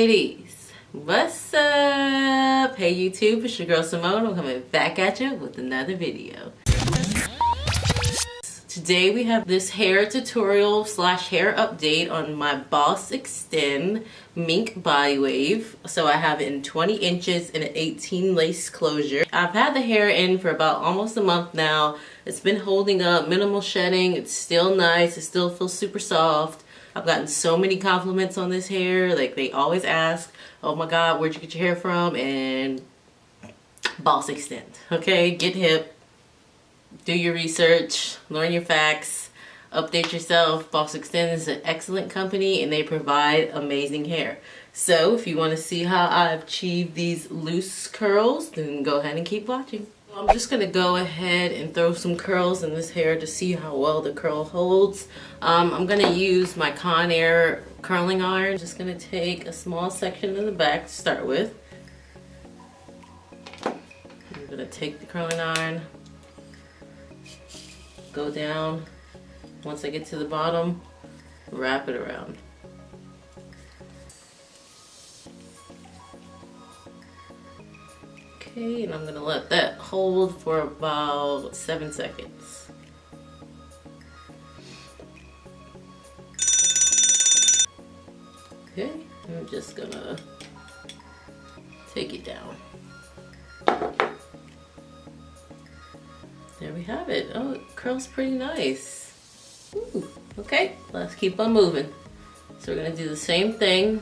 ladies, what's up? Hey YouTube, it's your girl Simone. I'm coming back at you with another video. Today we have this hair tutorial slash hair update on my BOSSXTEND mink body wave. So I have it in 20 inches and an 18 lace closure. I've had the hair in for about almost a month now. It's been holding up, minimal shedding. It's still nice. It still feels super soft. I've gotten so many compliments on this hair. Like, they always ask, oh my god, where'd you get your hair from? And BOSSXTEND. Okay, get hip. Do your research, learn your facts, update yourself. BOSSXTEND is an excellent company and they provide amazing hair. So if you want to see how I've achieved these loose curls, then go ahead and keep watching. I'm just going to go ahead and throw some curls in this hair to see how well the curl holds. I'm going to use my Conair curling iron. Just going to take a small section in the back to start with. I'm going to take the curling iron, go down. Once I get to the bottom, wrap it around. Okay, and I'm gonna let that hold for about 7 seconds. Okay, I'm just gonna take it down. There we have it. Oh, it curls pretty nice. Ooh, okay, let's keep on moving. So we're gonna do the same thing.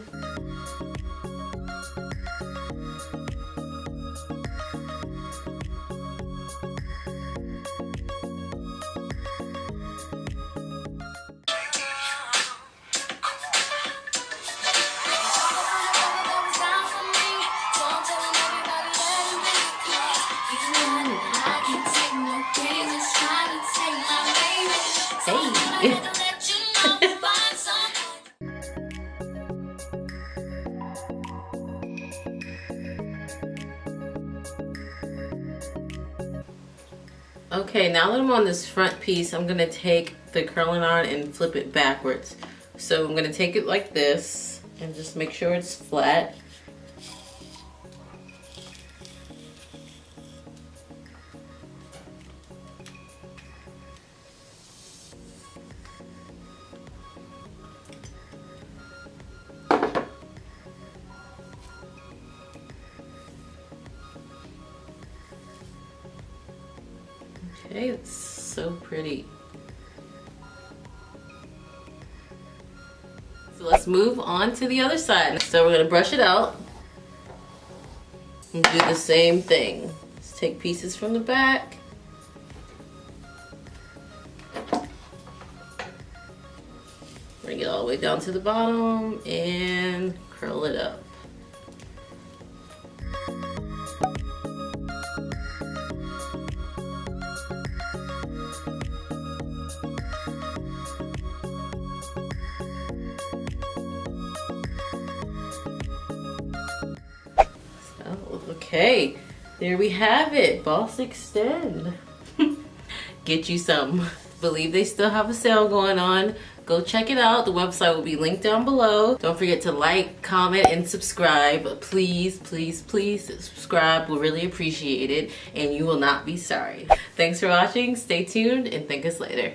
Okay, now that I'm on this front piece, I'm gonna take the curling iron and flip it backwards. So I'm gonna take it like this and just make sure it's flat. Okay, it's so pretty. So let's move on to the other side. So we're gonna brush it out and do the same thing. Let's take pieces from the back. Bring it all the way down to the bottom and curl it up. Okay, there we have it, BOSSXTEND. Get you some. Believe they still have a sale going on. Go check it out. The website will be linked down below. Don't forget to like, comment, and subscribe. Please, please, please subscribe. We'll really appreciate it, and you will not be sorry. Thanks for watching. Stay tuned, and thank us later.